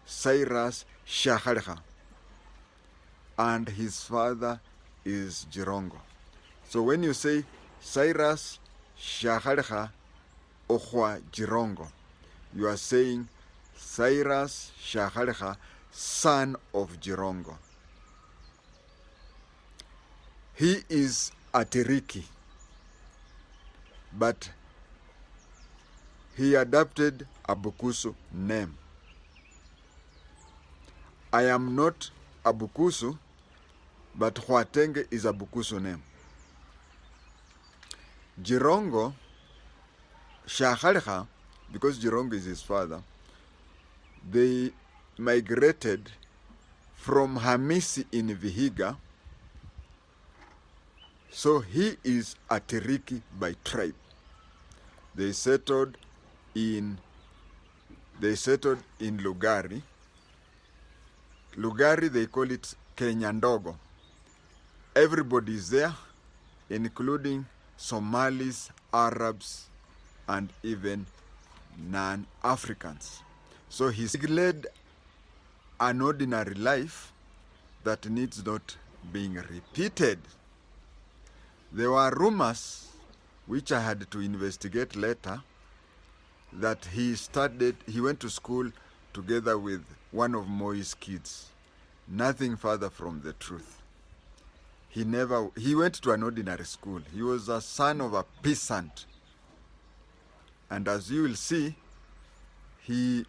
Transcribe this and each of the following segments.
Cyrus Shaharha, and his father is Jirongo. So when you say Cyrus Shaharha Ohwa Jirongo, you are saying Cyrus Shaharha, son of Jirongo. He is a Tiriki, but he adopted a Bukusu name. I am not a Bukusu, but Huatenge is a Bukusu name. Jirongo Shaharha, because Jirongo is his father, they migrated from Hamisi in Vihiga. So he is a Tiriki by tribe. They settled in Lugari. Lugari, they call it Kenyandogo. Everybody is there, including Somalis, Arabs, and even non-Africans. So he led an ordinary life that needs not being repeated. There were rumors, which I had to investigate later, that he went to school together with one of MOI's kids. Nothing further from the truth. He went to an ordinary school. He was a son of a peasant. And as you will see, if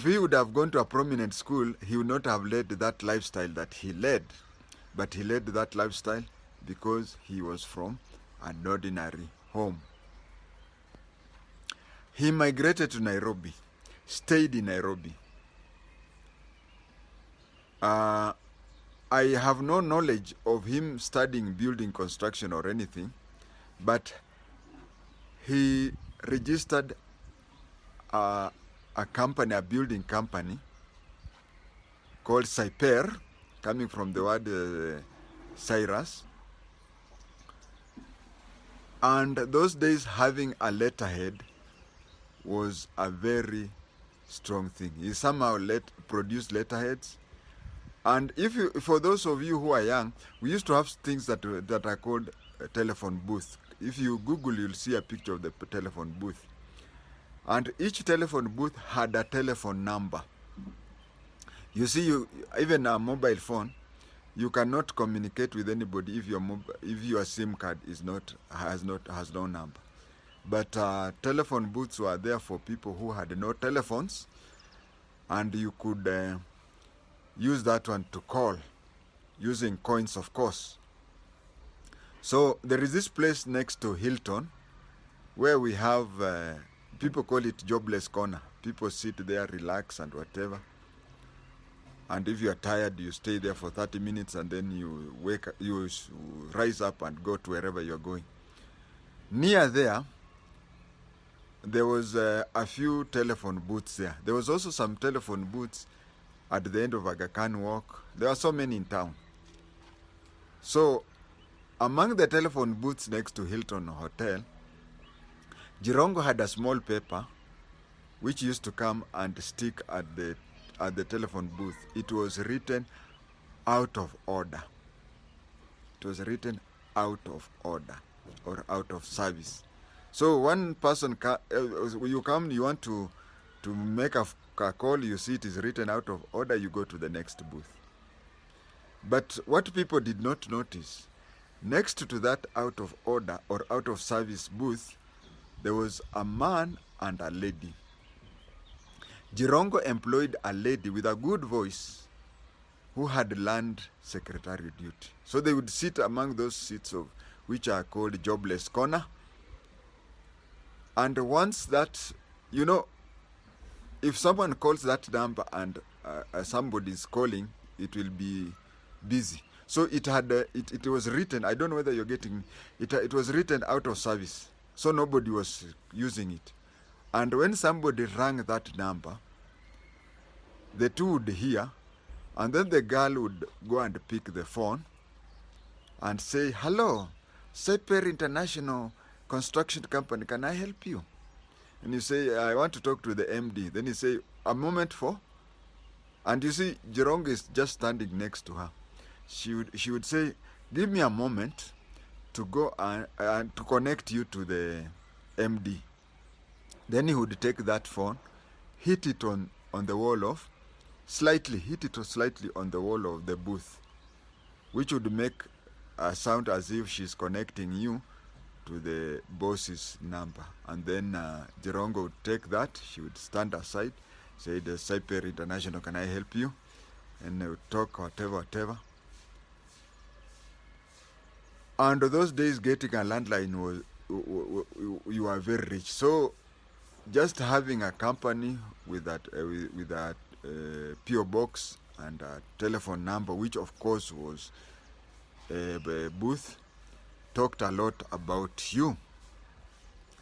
he would have gone to a prominent school, he would not have led that lifestyle that he led. But he led that lifestyle because he was from an ordinary home. He migrated to Nairobi, stayed in Nairobi. I have no knowledge of him studying building construction or anything, but he registered a company, a building company called Cyper, coming from the word Cyrus. And those days, having a letterhead was a very strong thing. He somehow produced letterheads. And for those of you who are young, we used to have things that are called a telephone booth. If you Google, you'll see a picture of the telephone booth. And each telephone booth had a telephone number. You see, even a mobile phone, you cannot communicate with anybody if your SIM card has no number. But telephone booths were there for people who had no telephones, and you could use that one to call, using coins, of course. So there is this place next to Hilton where we have, people call it Jobless Corner. People sit there, relax and whatever. And if you are tired, you stay there for 30 minutes and then you rise up and go to wherever you're going. Near there was a few telephone booths there. There was also some telephone booths at the end of Aga Khan Walk. There are so many in town. So among the telephone booths next to Hilton Hotel, Jirongo had a small paper which used to come and stick at the telephone booth. It was written out of order. It was written out of order or out of service. So one person, you want to make a call, you see it is written out of order, you go to the next booth. But what people did not notice, next to that out of order or out of service booth, there was a man and a lady. Jirongo employed a lady with a good voice who had learned secretary duty. So they would sit among those seats which are called Jobless Corner. And once that, if someone calls that number and somebody is calling, it will be busy. So it was written, I don't know whether you're getting it, it was written out of service. So nobody was using it. And when somebody rang that number, the two would hear, and then the girl would go and pick the phone and say, "Hello, Cyper International Construction Company, can I help you?" and you say, I want to talk to the MD. Then you say, a moment for, and you see, Jirongo is just standing next to her. She would say, give me a moment to go and to connect you to the MD. Then he would take that phone, hit it on the wall of, hit it slightly on the wall of the booth, which would make a sound as if she's connecting you to the boss's number. And then Jirongo would take that, she would stand aside, say, the Cyper International, can I help you? And they would talk, whatever. And those days, getting a landline was, you were very rich. So just having a company with that PO box and a telephone number, which of course was a booth, talked a lot about you.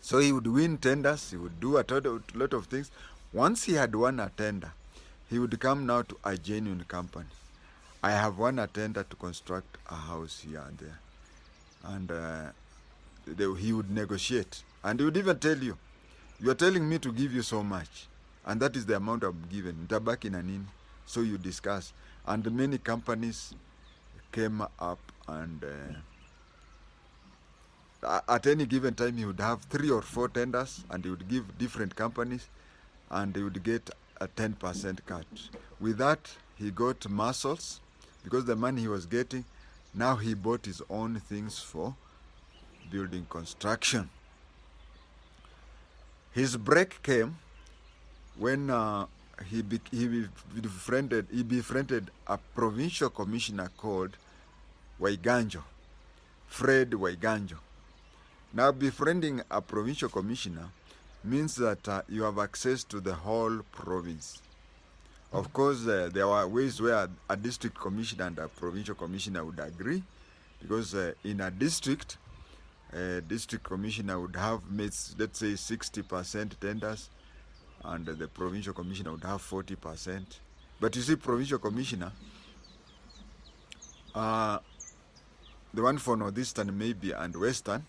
So he would win tenders, he would do a lot of things. Once he had won a tender, he would come now to a genuine company. I have won a tender to construct a house here and there. And he would negotiate. And he would even tell you, you are telling me to give you so much, and that is the amount I'm given. Tabaki na nini? So you discuss. And many companies came up, and at any given time he would have 3 or 4 tenders, and he would give different companies, and he would get a 10% cut. With that, he got muscles, because the money he was getting, now he bought his own things for building construction. His break came when he befriended a provincial commissioner called Waiganjo, Fred Waiganjo. Now, befriending a provincial commissioner means that you have access to the whole province. Of course, there were ways where a district commissioner and a provincial commissioner would agree, because in a district commissioner would have, let's say, 60% tenders, and the provincial commissioner would have 40%. But you see, provincial commissioner, the one for Northeastern maybe and Western,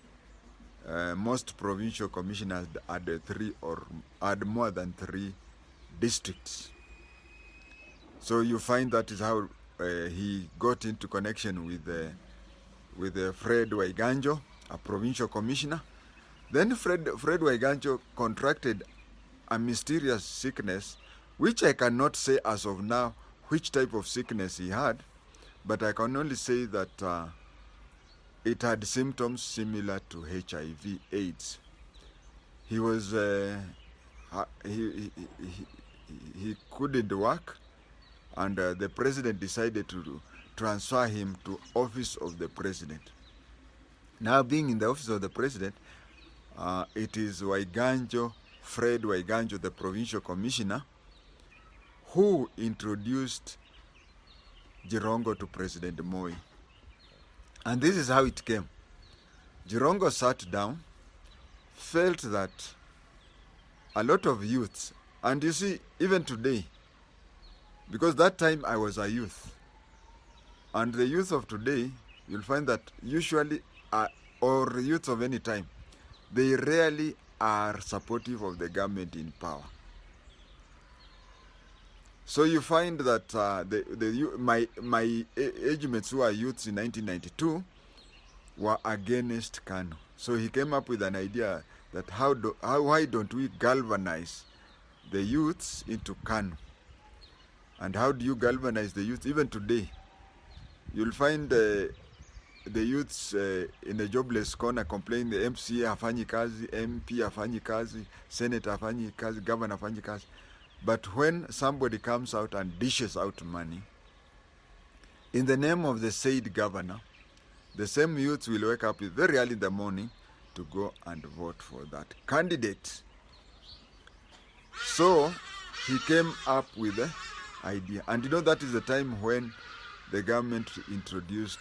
most provincial commissioners had more than 3 districts. So you find that is how he got into connection with Fred Waiganjo, a provincial commissioner. Then Fred Waiganjo contracted a mysterious sickness, which I cannot say as of now which type of sickness he had, but I can only say that it had symptoms similar to HIV/AIDS. He was he couldn't work, and the president decided to transfer him to office of the president. Now, being in the office of the president, it is Waiganjo, Fred Waiganjo, the provincial commissioner, who introduced Jirongo to President MOI. And this is how it came. Jirongo sat down, felt that a lot of youths, and you see, even today, because that time I was a youth, and the youth of today, you'll find that usually, or youths of any time, they rarely are supportive of the government in power. So you find that my age mates who are youths in 1992 were against KANU. So he came up with an idea that why don't we galvanize the youths into KANU? And how do you galvanize the youth? Even today, you'll find the youths in the jobless corner complain the MCA hafanyi kazi, MP hafanyi kazi, Senator hafanyi kazi, Governor hafanyi kazi. But when somebody comes out and dishes out money in the name of the said governor, the same youths will wake up very early in the morning to go and vote for that candidate. So he came up with the idea. And you know, that is the time when the government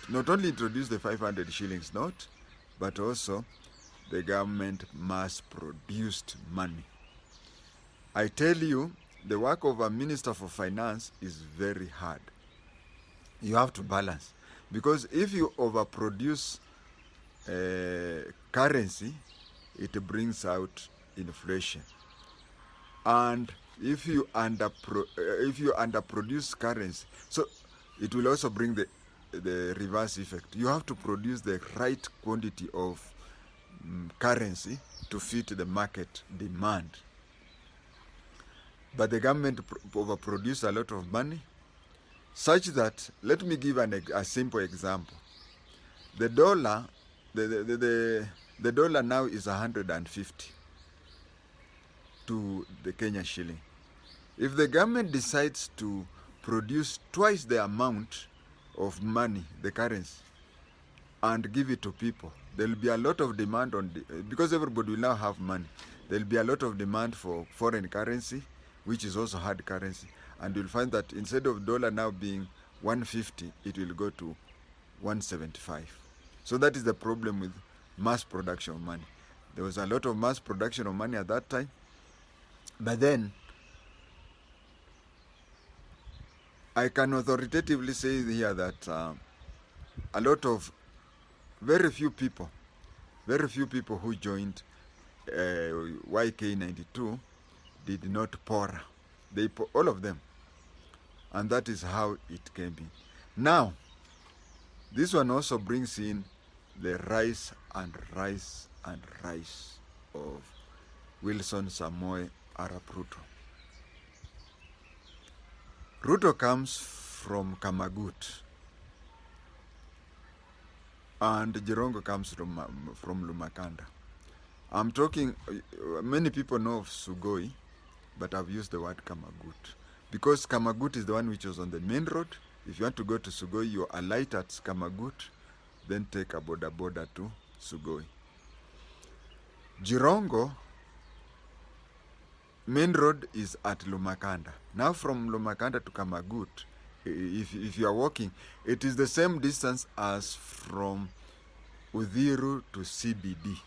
not only introduced the 500 shillings note, but also the government mass-produced money. I tell you, the work of a minister for finance is very hard. You have to balance. Because if you overproduce currency, it brings out inflation. And if you underproduce currency, so it will also bring the reverse effect. You have to produce the right quantity of currency to fit the market demand. But the government overproduce a lot of money, such that, let me give a simple example. The dollar, the dollar now is 150 to the Kenya shilling. If the government decides to produce twice the amount of money, the currency, and give it to people, there will be a lot of demand on because everybody will now have money. There will be a lot of demand for foreign currency, which is also hard currency, and you'll find that instead of dollar now being 150, it will go to 175. So that is the problem with mass production of money. There was a lot of mass production of money at that time, but then I can authoritatively say here that a lot of very few people who joined YK92 did not pour. All of them. And that is how it came in. Now, this one also brings in the rise of Wilson Samoei Arap Ruto. Ruto comes from Kamagut, and Jirongo comes from Lumakanda. I'm talking, many people know of Sugoi, but I've used the word Kamagut, because Kamagut is the one which was on the main road. If you want to go to Sugoi, you alight at Kamagut, then take a boda to Sugoi. Jirongo, main road is at Lumakanda. Now from Lumakanda to Kamagut, if you are walking, it is the same distance as from Udhiru to CBD.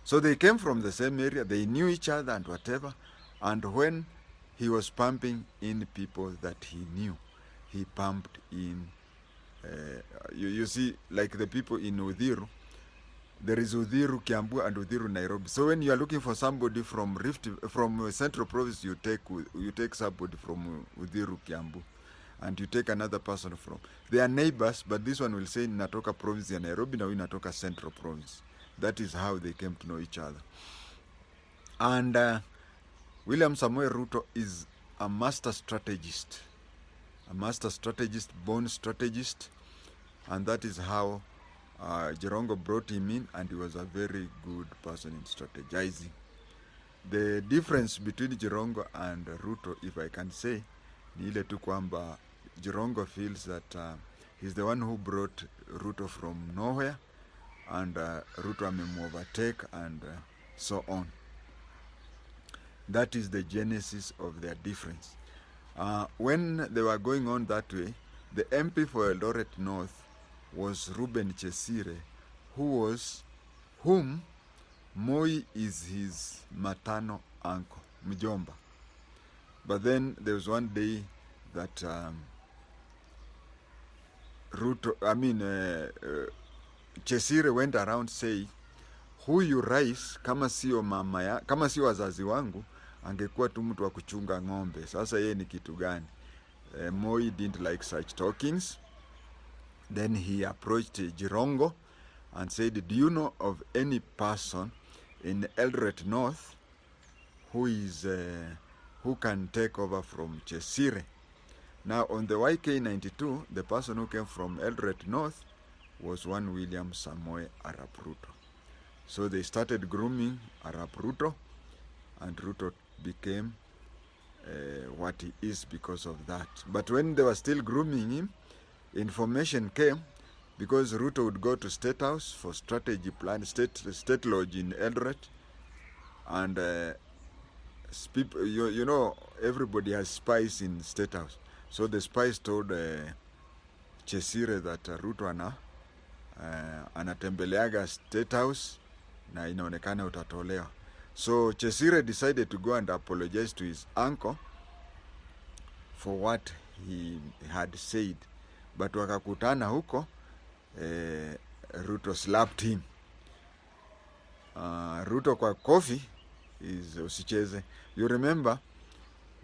So they came from the same area, they knew each other and whatever, and when he was pumping in people that he knew, he pumped in, you see, like the people in Udhiru, there is Udhiru Kiambu and Udhiru Nairobi. So when you are looking for somebody from Central Province, you take somebody from Udhiru Kiambu, and you take another person from. They are neighbors, but this one will say Natoka Province ya Nairobi, now Natoka Central Province. That is how they came to know each other. And William Samoei Ruto is a master strategist, born strategist, and that is how Jirongo brought him in, and he was a very good person in strategizing. The difference between Jirongo and Ruto, if I can say, ni ile tu kwamba Jirongo feels that he's the one who brought Ruto from nowhere, and Ruto overtake and so on. That is the genesis of their difference. When they were going on that way, the MP for Eldoret North was Reuben Chesire, whom Moi is his maternal uncle, mjomba. But then there was one day that Chesire went around saying, huyu rais kama sio mama ya, kama sio wazazi wangu, angekuwa tu mtu wa kuchunga ng'ombe. Sasa yeye ni kitu gani? Moi didn't like such talkings. Then he approached Jirongo and said, do you know of any person in Eldoret North who can take over from Chesire? Now on the YK92, the person who came from Eldoret North was one William Samoei Arap Ruto. So they started grooming Arap Ruto, and Ruto became what he is because of that. But when they were still grooming him, information came, because Ruto would go to State House for strategy plan, state lodge in Eldoret, and you know, everybody has spies in State House. So the spies told Chesire that Ruto anatembeleaga State House na inaonekana utatolewa. So Chesire decided to go and apologize to his uncle for what he had said. But wakakutana huko, Ruto slapped him. Ruto kwa kofi is usicheze. You remember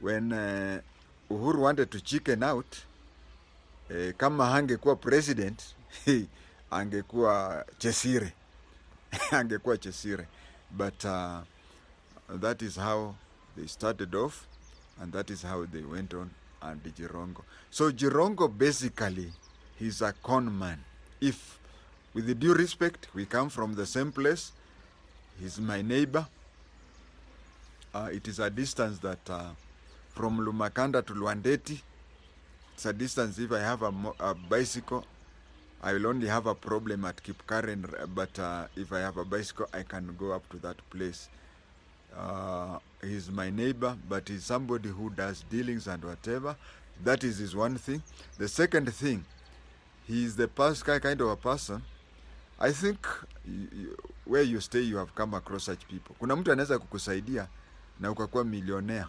when Uhuru wanted to chicken out, kama hangekuwa president angekuwa Chesire angekuwa Chesire, but that is how they started off, and that is how they went on. And Jirongo, so Jirongo basically, he's a con man. If, with the due respect, we come from the same place, he's my neighbor. It is a distance that from Lumakanda to Luandeti, it's a distance. If I have a bicycle, I will only have a problem at Kipkaren, but if I have a bicycle, I can go up to that place. He's my neighbor, but he's somebody who does dealings and whatever. That is his one thing. The second thing, he is the kind of a person, I think where you stay, you have come across such people. Kuna mtu anaweza kukusaidia na ukakuwa millionaire,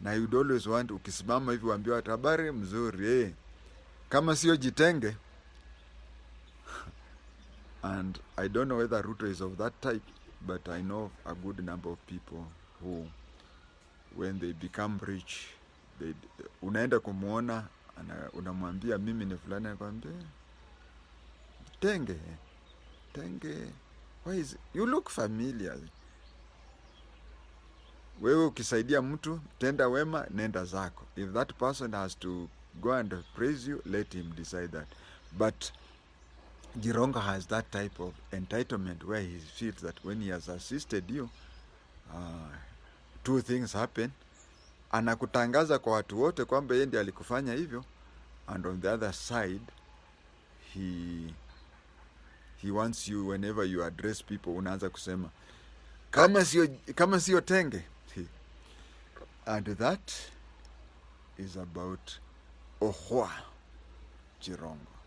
na you'd always want, ukisimama hivi uambiwa hata habari mzuri, kama sio jitenge. And I don't know whether Ruto is of that type, but I know a good number of people who, when they become rich, unaenda kumuona, unamwambia mimi ni fulani, anakuambia tenge. Why is it? You look familiar. Wewe ukisaidia mtu, tenda wema, nenda zako. If that person has to go and praise you, let him decide that. But Jirongo has that type of entitlement where he feels that when he has assisted you, two things happen. Anakutangaza kwa watu wote kwamba yeye ndiye alikufanya hivyo, and on the other side, he wants you, whenever you address people, unaanza kusema kama sio tenge. And that is about Ohwa Jirongo.